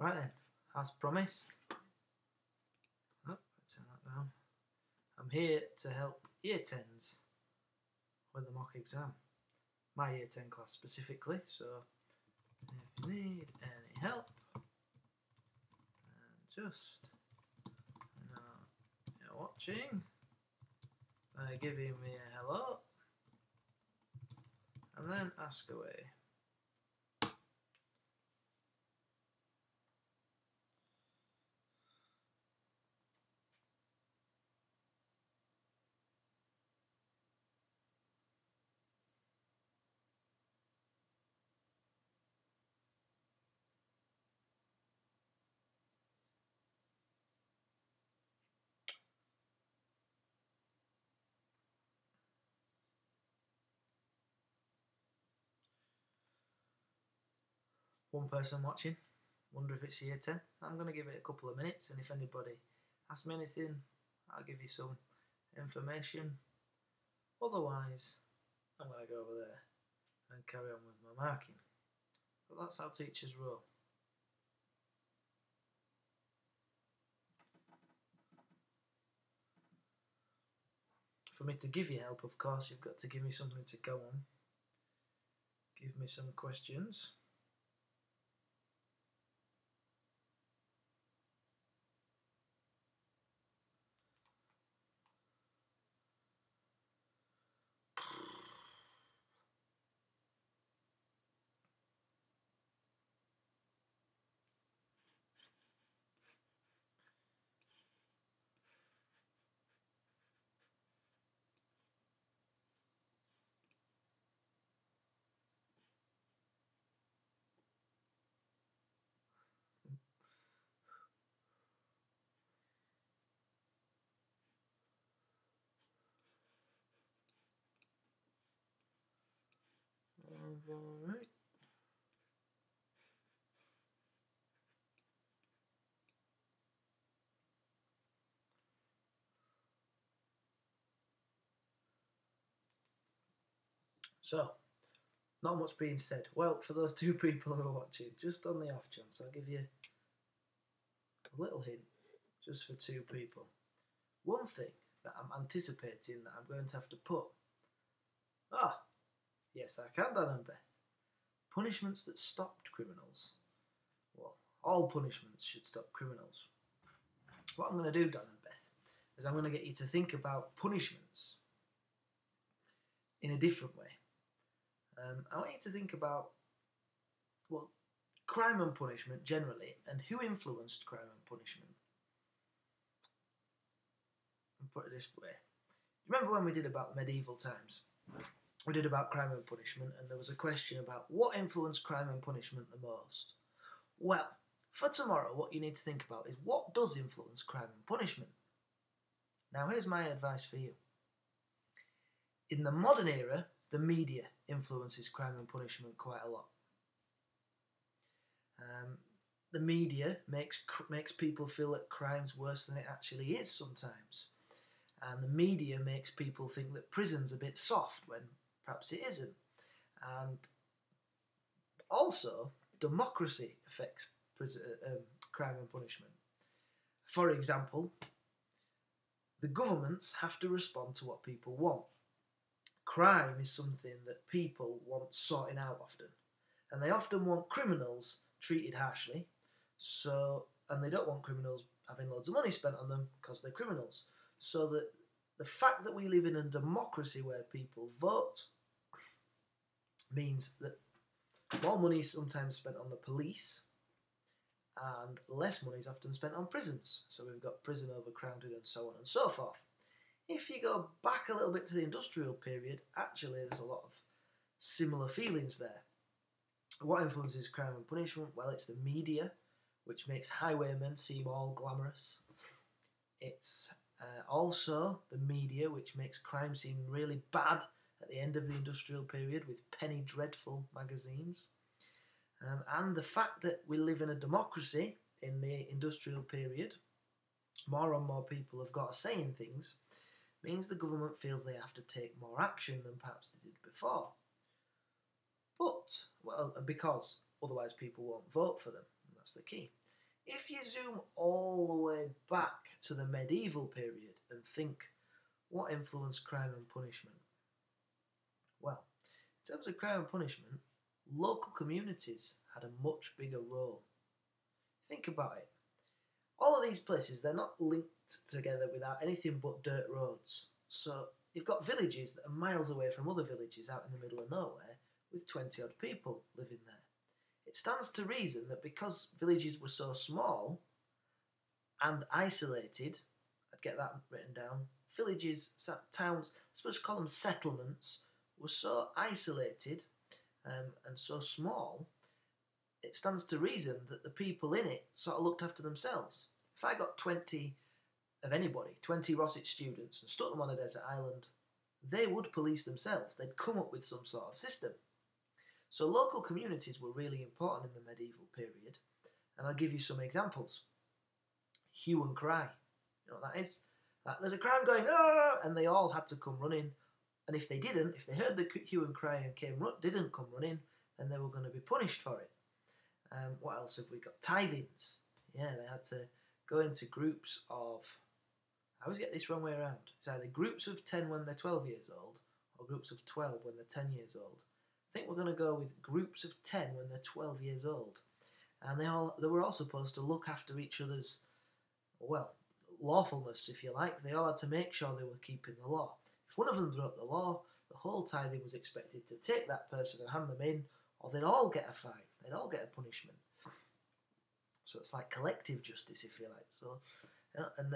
Right then, as promised, turn that down. I'm here to help Year 10s with the mock exam. My Year 10 class specifically, so if you need any help, just you're watching, giving me a hello, and then ask away. One person watching, wonder if it's Year 10. I'm going to give it a couple of minutes, and if anybody asks me anything, I'll give you some information. Otherwise, I'm going to go over there and carry on with my marking. But that's how teachers roll. For me to give you help, of course, you've got to give me something to go on. Give me some questions. Alright. So, not much being said. Well, for those two people who are watching, just on the off chance, I'll give you a little hint, just for two people. One thing that I'm anticipating that I'm going to have to put. Yes, I can, Dan and Beth. Punishments that stopped criminals. Well, all punishments should stop criminals. What I'm going to do, Dan and Beth, is I'm going to get you to think about punishments in a different way. I want you to think about, well, crime and punishment generally, and who influenced crime and punishment. And put it this way. Remember when we did about medieval times? We did about crime and punishment, and there was a question about what influenced crime and punishment the most. Well, for tomorrow, what you need to think about is what does influence crime and punishment. Now, here's my advice for you. In the modern era, the media influences crime and punishment quite a lot. The media makes people feel that crime's worse than it actually is sometimes. And the media makes people think that prison's a bit soft when perhaps it isn't. And also, democracy affects crime and punishment. For example, the governments have to respond to what people want. Crime is something that people want sorting out often. And they often want criminals treated harshly, and they don't want criminals having loads of money spent on them because they're criminals. So that the fact that we live in a democracy where people vote means that more money is sometimes spent on the police and less money is often spent on prisons. So we've got prison overcrowded and so on and so forth. If you go back a little bit to the industrial period, actually there's a lot of similar feelings there. What influences crime and punishment? Well, it's the media, which makes highwaymen seem all glamorous. It's also the media, which makes crime seem really bad at the end of the industrial period with penny dreadful magazines. And the fact that we live in a democracy in the industrial period more and more people have got a say in things, means the government feels they have to take more action than perhaps they did before. But, well, because otherwise people won't vote for them, and that's the key. If you zoom all the way back to the medieval period and think, what influenced crime and punishment? Well, in terms of crime and punishment, local communities had a much bigger role. Think about it. All of these places, they're not linked together without anything but dirt roads. So you've got villages that are miles away from other villages out in the middle of nowhere with 20 odd people living there. It stands to reason that because villages were so small and isolated, I'd get that written down, villages, towns, I suppose call them settlements, were so isolated and so small, it stands to reason that the people in it sort of looked after themselves. If I got 20 of anybody, 20 Rossett students, and stuck them on a desert island, they would police themselves. They'd come up with some sort of system. So local communities were really important in the medieval period, and I'll give you some examples. Hue and cry. You know what that is? There's a crime going, ah! And they all had to come running. And if they didn't, if they heard the hue and cry and didn't come running, then they were going to be punished for it. What else have we got? Tithings. Yeah, they had to go into groups of, I always get this wrong way around. It's either groups of 10 when they're 12 years old, or groups of 12 when they're 10 years old. I think we're going to go with groups of 10 when they're 12 years old. And they were all supposed to look after each other's, well, lawfulness, if you like. They all had to make sure they were keeping the law. If one of them broke the law, the whole tithing was expected to take that person and hand them in, or they'd all get a fine. They'd all get a punishment. So it's like collective justice, if you like. So, and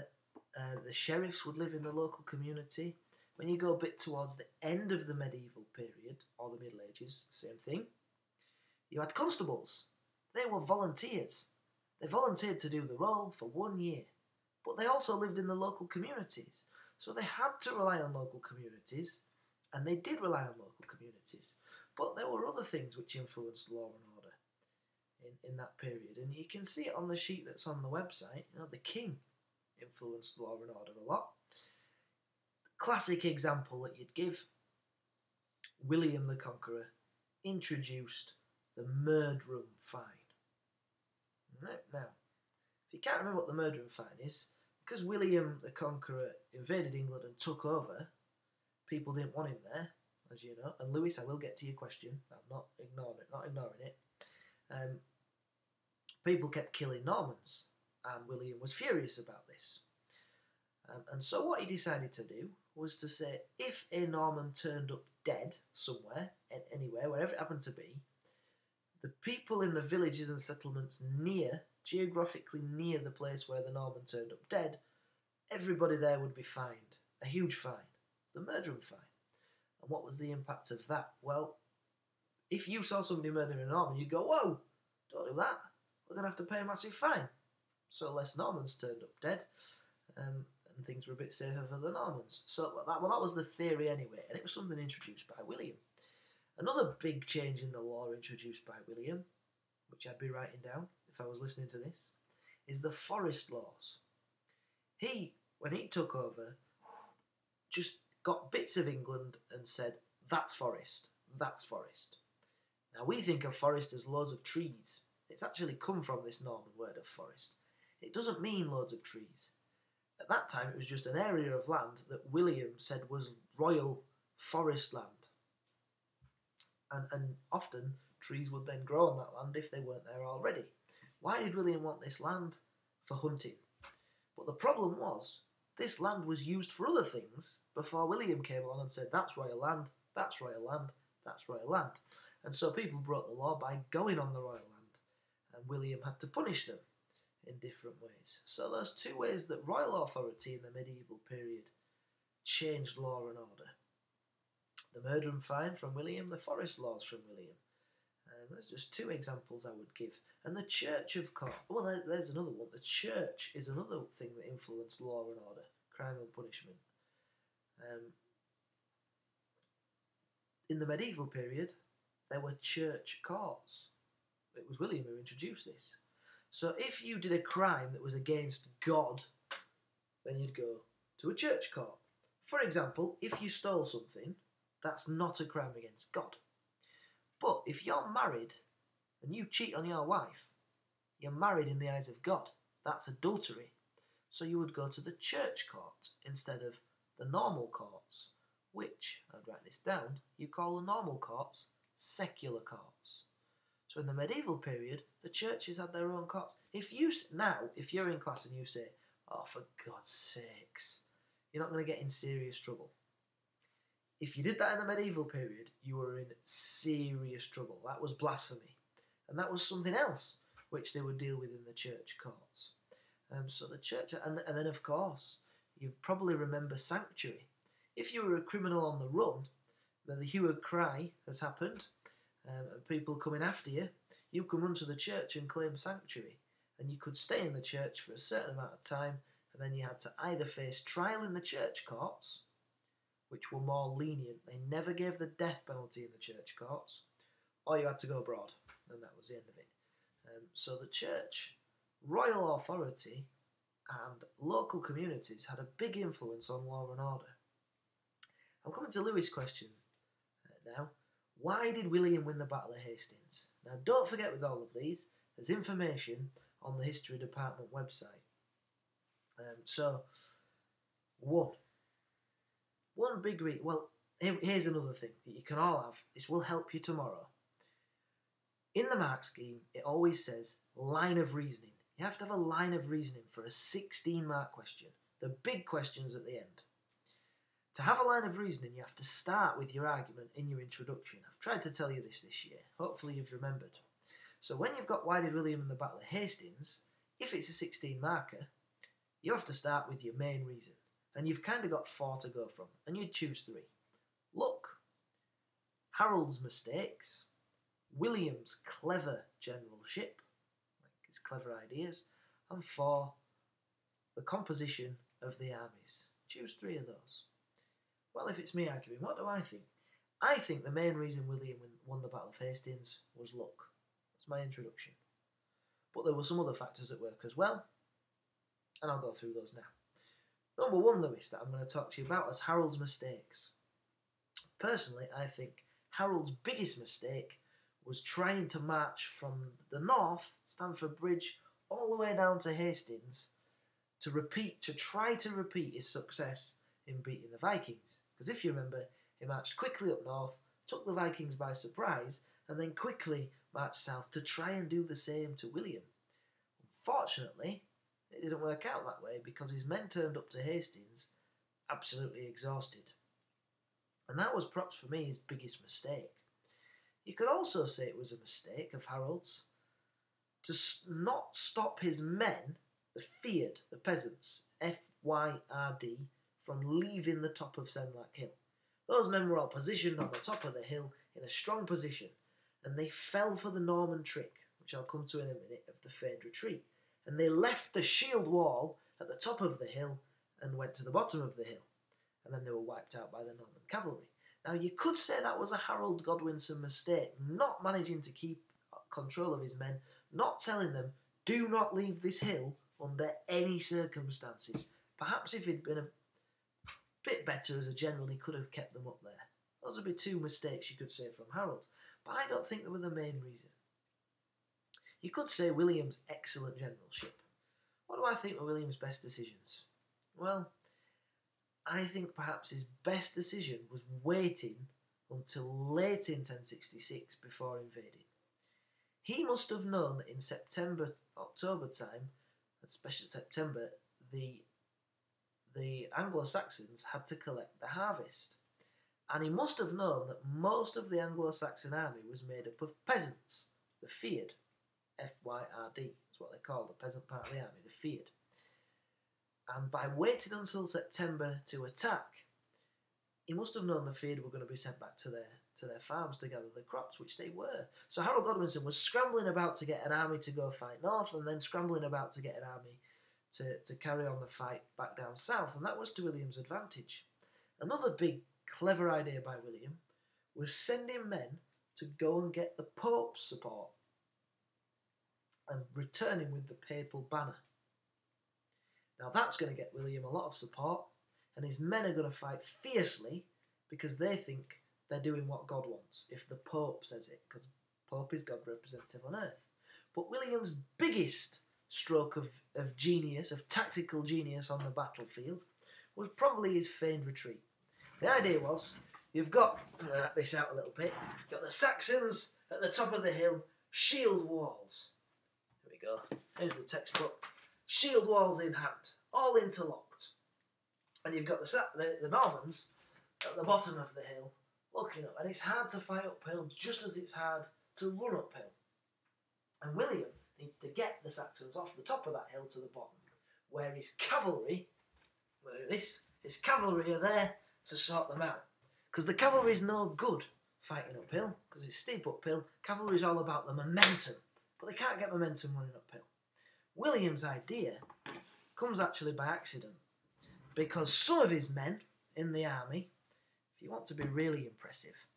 the sheriffs would live in the local community. When you go a bit towards the end of the medieval period, or the Middle Ages, same thing, you had constables. They were volunteers. They volunteered to do the role for 1 year. But they also lived in the local communities. So they had to rely on local communities, and they did rely on local communities. But there were other things which influenced law and order in that period. And you can see it on the sheet that's on the website. You know, the king influenced law and order a lot. Classic example that you'd give, William the Conqueror introduced the murderer's fine. Right, now, if you can't remember what the murderer's fine is, because William the Conqueror invaded England and took over, people didn't want him there, as you know. And Lewis, I will get to your question. I'm not ignoring it. People kept killing Normans, and William was furious about this. And so what he decided to do was to say, if a Norman turned up dead somewhere, anywhere, wherever it happened to be, the people in the villages and settlements geographically near the place where the Norman turned up dead, everybody there would be fined, a huge fine, the murderer's fine. And what was the impact of that? Well, if you saw somebody murdering a Norman, you'd go, whoa, don't do that, we're going to have to pay a massive fine. So less Normans turned up dead, and things were a bit safer for the Normans. So that was the theory anyway, and it was something introduced by William. Another big change in the law introduced by William, which I'd be writing down if I was listening to this, is the forest laws. When he took over, just got bits of England and said, that's forest, that's forest. Now we think of forest as loads of trees. It's actually come from this Norman word of forest. It doesn't mean loads of trees. At that time it was just an area of land that William said was royal forest land. And often trees would then grow on that land if they weren't there already. Why did William want this land? For hunting. But the problem was, this land was used for other things before William came along and said, that's royal land, that's royal land, that's royal land. And so people broke the law by going on the royal land, and William had to punish them in different ways. So there's two ways that royal authority in the medieval period changed law and order. The murderer's fine from William, the forest laws from William. There's just two examples I would give. And the church, of course. Well, there's another one. The church is another thing that influenced law and order, crime and punishment. In the medieval period, there were church courts. It was William who introduced this. So if you did a crime that was against God, then you'd go to a church court. For example, if you stole something, that's not a crime against God. But if you're married and you cheat on your wife, you're married in the eyes of God. That's adultery. So you would go to the church court instead of the normal courts, which, I'd write this down, you call the normal courts secular courts. So in the medieval period, the churches had their own courts. If you're in class and you say, "Oh, for God's sakes," you're not going to get in serious trouble. If you did that in the medieval period, you were in serious trouble. That was blasphemy. And that was something else which they would deal with in the church courts. So the church, and then of course, you probably remember sanctuary. If you were a criminal on the run, then the hue and cry has happened, and people coming after you, you can run to the church and claim sanctuary. And you could stay in the church for a certain amount of time, and then you had to either face trial in the church courts, which were more lenient. They never gave the death penalty in the church courts, or you had to go abroad, and that was the end of it. So the church, royal authority, and local communities had a big influence on law and order. I'm coming to Lewis' question now. Why did William win the Battle of Hastings? Now, don't forget with all of these, there's information on the History Department website. One big reason. Well, here's another thing that you can all have. This will help you tomorrow. In the mark scheme, it always says line of reasoning. You have to have a line of reasoning for a 16-mark question. The big questions at the end. To have a line of reasoning, you have to start with your argument in your introduction. I've tried to tell you this year. Hopefully you've remembered. So when you've got why did William win the Battle of Hastings, if it's a 16-marker, you have to start with your main reason. And you've kind of got 4 to go from, and you'd choose 3. Look, Harold's mistakes, William's clever generalship, like his clever ideas, and 4, the composition of the armies. Choose 3 of those. Well, if it's me arguing, what do I think? I think the main reason William won the Battle of Hastings was luck. That's my introduction. But there were some other factors at work as well, and I'll go through those now. Number 1, Lewis, that I'm going to talk to you about is Harold's mistakes. Personally, I think Harold's biggest mistake was trying to march from the north, Stamford Bridge, all the way down to Hastings to try to repeat his success in beating the Vikings. Because if you remember, he marched quickly up north, took the Vikings by surprise, and then quickly marched south to try and do the same to William. Unfortunately, it didn't work out that way because his men turned up to Hastings absolutely exhausted. And that was perhaps for me his biggest mistake. You could also say it was a mistake of Harold's to not stop his men, the Fyrd, the peasants, F-Y-R-D, from leaving the top of Senlac Hill. Those men were all positioned on the top of the hill in a strong position, and they fell for the Norman trick, which I'll come to in a minute, of the feigned retreat. And they left the shield wall at the top of the hill and went to the bottom of the hill. And then they were wiped out by the Norman cavalry. Now, you could say that was a Harold Godwinson mistake, not managing to keep control of his men, not telling them, do not leave this hill under any circumstances. Perhaps if he'd been a bit better as a general, he could have kept them up there. Those would be 2 mistakes you could say from Harold. But I don't think they were the main reason. You could say William's excellent generalship. What do I think were William's best decisions? Well, I think perhaps his best decision was waiting until late in 1066 before invading. He must have known that in September, October time, especially September, the Anglo-Saxons had to collect the harvest. And he must have known that most of the Anglo-Saxon army was made up of peasants, the Fyrd. F-Y-R-D is what they call the peasant part of the army, the Fyrd. And by waiting until September to attack, he must have known the Fyrd were going to be sent back to their farms to gather the crops, which they were. So Harold Godwinson was scrambling about to get an army to go fight north, and then scrambling about to get an army to carry on the fight back down south, and that was to William's advantage. Another big, clever idea by William was sending men to go and get the Pope's support and returning with the papal banner. Now that's going to get William a lot of support, and his men are going to fight fiercely because they think they're doing what God wants, if the Pope says it, because Pope is God's representative on earth. But William's biggest stroke of genius, of tactical genius on the battlefield, was probably his feigned retreat. The idea was, you've got, this out a little bit, you've got the Saxons at the top of the hill, shield walls. Here we go, here's the textbook. Shield walls in hand, all interlocked. And you've got the Normans at the bottom of the hill, looking up. And it's hard to fight uphill, just as it's hard to run uphill. And William needs to get the Saxons off the top of that hill to the bottom, where his cavalry, his cavalry are there to sort them out. Because the cavalry is no good fighting uphill, because it's steep uphill. Cavalry is all about the momentum, but they can't get momentum running uphill. William's idea comes actually by accident, because some of his men in the army, if you want to be really impressive,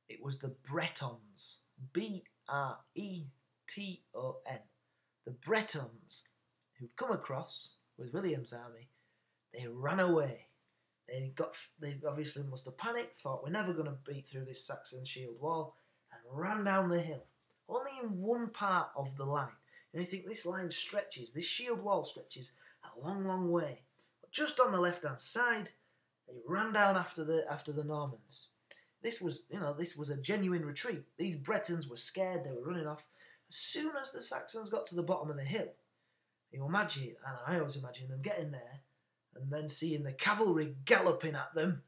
it was the Bretons, Breton. The Bretons who'd come across with William's army, they ran away. They obviously must have panicked, thought we're never going to beat through this Saxon shield wall, and ran down the hill, only in one part of the line. And you think this line stretches, this shield wall stretches a long, long way. But just on the left-hand side, they ran down after the Normans. This was a genuine retreat. These Bretons were scared, they were running off. As soon as the Saxons got to the bottom of the hill, you imagine, and I always imagine them getting there, and then seeing the cavalry galloping at them,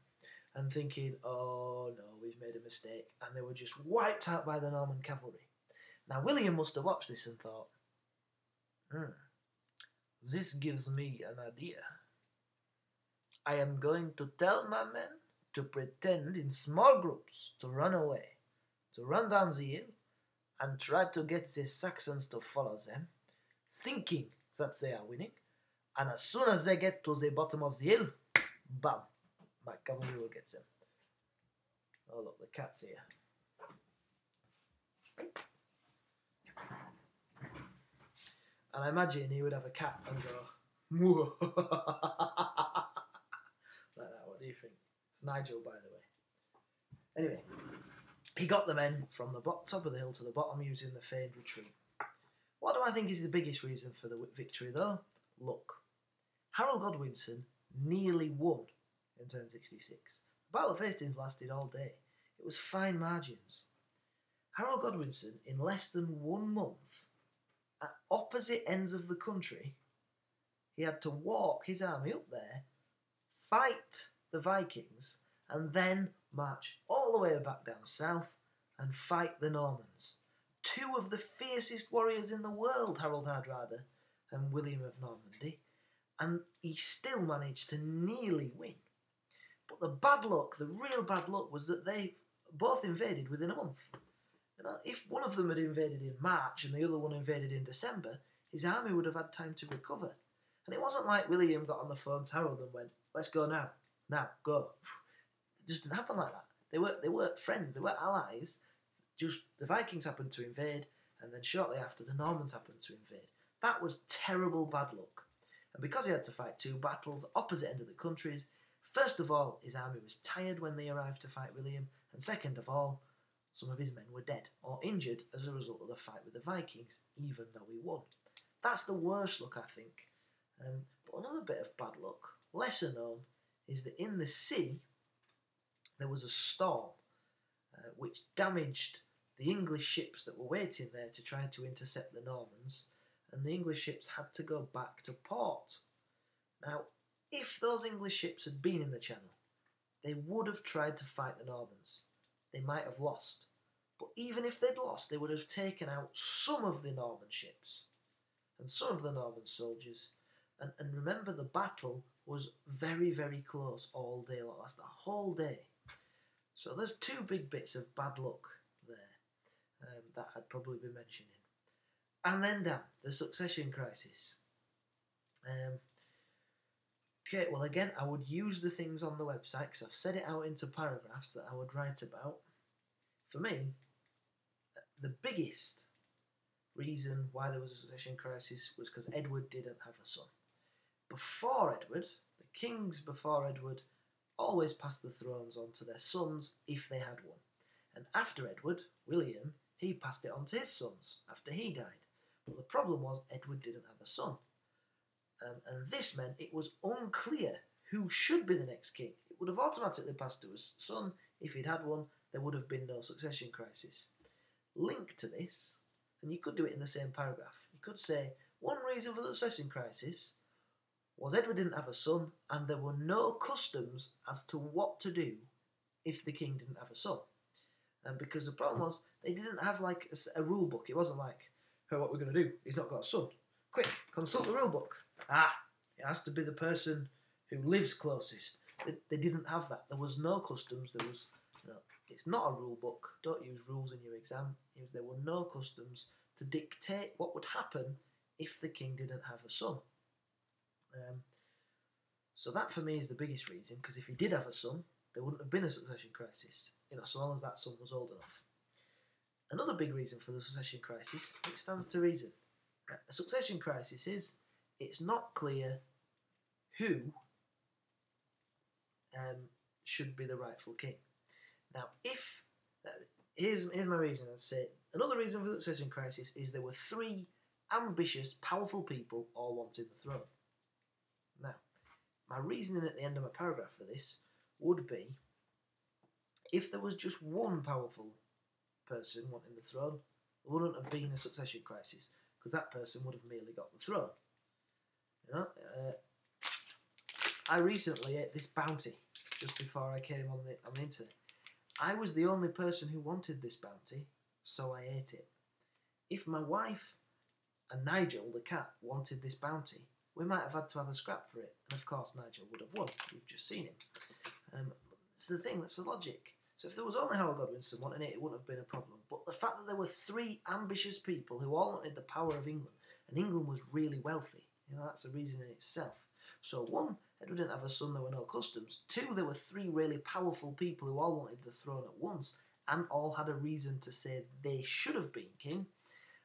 and thinking, oh no, we've made a mistake, and they were just wiped out by the Norman cavalry. Now William must have watched this and thought, this gives me an idea. I am going to tell my men to pretend in small groups to run away, to run down the hill, and try to get the Saxons to follow them, thinking that they are winning, and as soon as they get to the bottom of the hill, bam, my cavalry will get them. Oh look, the cat's here. And I imagine he would have a cat and go, "Moo." Like that. What do you think? It's Nigel, by the way. Anyway, he got the men from the top of the hill to the bottom using the feigned retreat. What do I think is the biggest reason for the victory, though? Luck. Harold Godwinson nearly won in 1066. The Battle of Hastings lasted all day. It was fine margins. Harold Godwinson, in less than 1 month, at opposite ends of the country, he had to walk his army up there, fight the Vikings, and then march all the way back down south and fight the Normans. Two of the fiercest warriors in the world, Harold Hardrada and William of Normandy, and he still managed to nearly win. But the bad luck, the real bad luck, was that they both invaded within a month. If one of them had invaded in March and the other one invaded in December, his army would have had time to recover. And it wasn't like William got on the phone to Harold and went, let's go now, go. It just didn't happen like that. They weren't friends, they weren't allies. Just the Vikings happened to invade, and then shortly after the Normans happened to invade. That was terrible bad luck. And because he had to fight two battles, opposite end of the countries, first of all, his army was tired when they arrived to fight William, and second of all, some of his men were dead or injured as a result of the fight with the Vikings, even though he won. That's the worst luck, I think. But another bit of bad luck, lesser known, is that in the sea, there was a storm which damaged the English ships that were waiting there to try to intercept the Normans, and the English ships had to go back to port. Now, if those English ships had been in the Channel, they would have tried to fight the Normans. They might have lost. But even if they'd lost, they would have taken out some of the Norman ships and some of the Norman soldiers. And remember, the battle was very, very close all day. It lasted a whole day. So there's two big bits of bad luck there that I'd probably be mentioning. And then down, the succession crisis. Okay, well again, I would use the things on the website because I've set it out into paragraphs that I would write about. For me, the biggest reason why there was a succession crisis was because Edward didn't have a son. before Edward, the kings before Edward, always passed the thrones on to their sons if they had one. And after Edward, William, he passed it on to his sons after he died. But the problem was Edward didn't have a son. And this meant it was unclear who should be the next king. It would have automatically passed to his son. If he'd had one, there would have been no succession crisis. Linked to this, and you could do it in the same paragraph, you could say, one reason for the succession crisis was Edward didn't have a son, and there were no customs as to what to do if the king didn't have a son. And because the problem was, they didn't have like a rule book. It wasn't like, hey, what we're going to do? He's not got a son. Quick, consult the rule book. It has to be the person who lives closest. They didn't have that. There was no customs. There was, it's not a rule book. Don't use rules in your exam. There were no customs to dictate what would happen if the king didn't have a son. So that for me is the biggest reason, because if he did have a son, there wouldn't have been a succession crisis, so long as that son was old enough. Another big reason for the succession crisis, it stands to reason. A succession crisis is, it's not clear who should be the rightful king. Now, here's my reason. I'd say another reason for the succession crisis is there were three ambitious, powerful people all wanting the throne. Now, my reasoning at the end of my paragraph for this would be, if there was just one powerful person wanting the throne, there wouldn't have been a succession crisis, because that person would have merely got the throne. I recently ate this bounty just before I came on the internet. I was the only person who wanted this bounty, so I ate it. If my wife and Nigel, the cat, wanted this bounty, we might have had to have a scrap for it, and of course Nigel would have won. You've just seen him. It's the thing, that's the logic. So if there was only Harold Godwinson wanting it, it wouldn't have been a problem. But the fact that there were three ambitious people who all wanted the power of England, and England was really wealthy, that's a reason in itself. So one, Edward didn't have a son, there were no customs. Two, there were three really powerful people who all wanted the throne at once, and all had a reason to say they should have been king.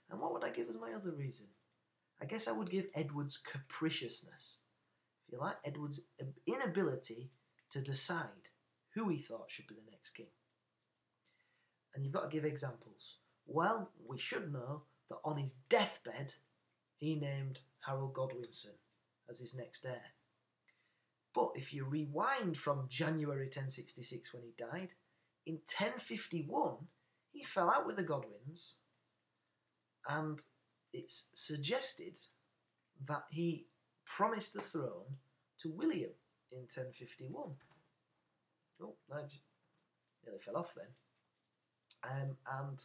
And what would I give as my other reason? I guess I would give Edward's capriciousness. If you like, Edward's inability to decide who he thought should be the next king. And you've got to give examples. Well, we should know that on his deathbed, he named Harold Godwinson as his next heir. But if you rewind from January 1066 when he died, in 1051, he fell out with the Godwins, and it's suggested that he promised the throne to William in 1051. Oh, Nigel nearly fell off then. And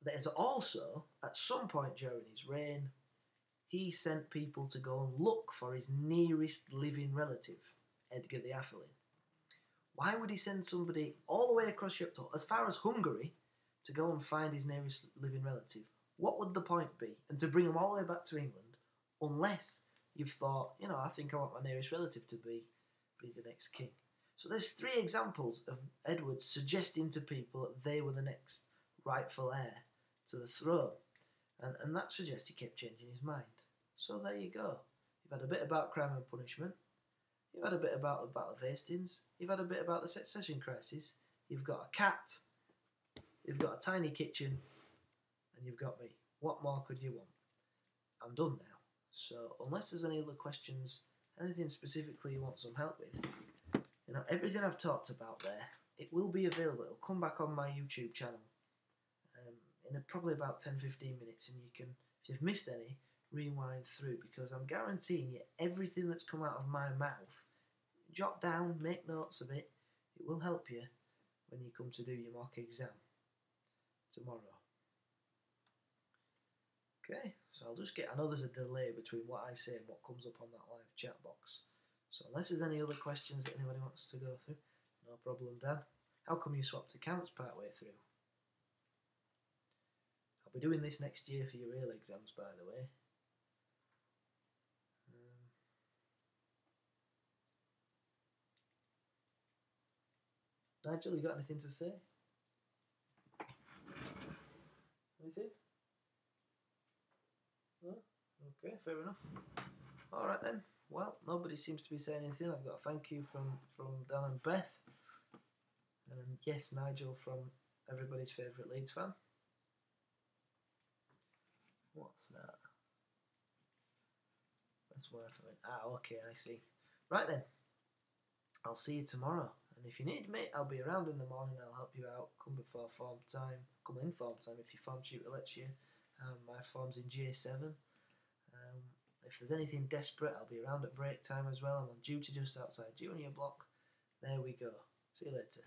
there's also, at some point during his reign, he sent people to go and look for his nearest living relative, Edgar the Atheling. Why would he send somebody all the way across Europe, as far as Hungary, to go and find his nearest living relative? What would the point be? And to bring him all the way back to England, unless you've thought, I think I want my nearest relative to be the next king. So there's three examples of Edward suggesting to people that they were the next rightful heir to the throne. And that suggests he kept changing his mind. So there you go. You've had a bit about Crime and Punishment. You've had a bit about the Battle of Hastings. You've had a bit about the succession crisis. You've got a cat. You've got a tiny kitchen. And you've got me. What more could you want? I'm done now. So unless there's any other questions, anything specifically you want some help with, everything I've talked about there, it will be available. It'll come back on my YouTube channel in probably about 10-15 minutes, and you can, if you've missed any, rewind through, because I'm guaranteeing you everything that's come out of my mouth, jot down, make notes of it. It will help you when you come to do your mock exam tomorrow. Okay, so I'll just I know there's a delay between what I say and what comes up on that live chat box. So unless there's any other questions that anybody wants to go through, no problem, Dan. How come you swapped accounts partway through? I'll be doing this next year for your real exams, by the way. Nigel, you got anything to say? Anything? No? Okay, fair enough. Alright then. Well, nobody seems to be saying anything. I've got a thank you from Dan and Beth. And yes, Nigel from everybody's favourite Leeds fan. What's that? That's worth it. Okay, I see. Right then. I'll see you tomorrow. And if you need me, I'll be around in the morning. I'll help you out. Come before form time. Come in form time if your form tutor lets you. My form's in J7. If there's anything desperate, I'll be around at break time as well. I'm on duty just outside Junior Block. There we go. See you later.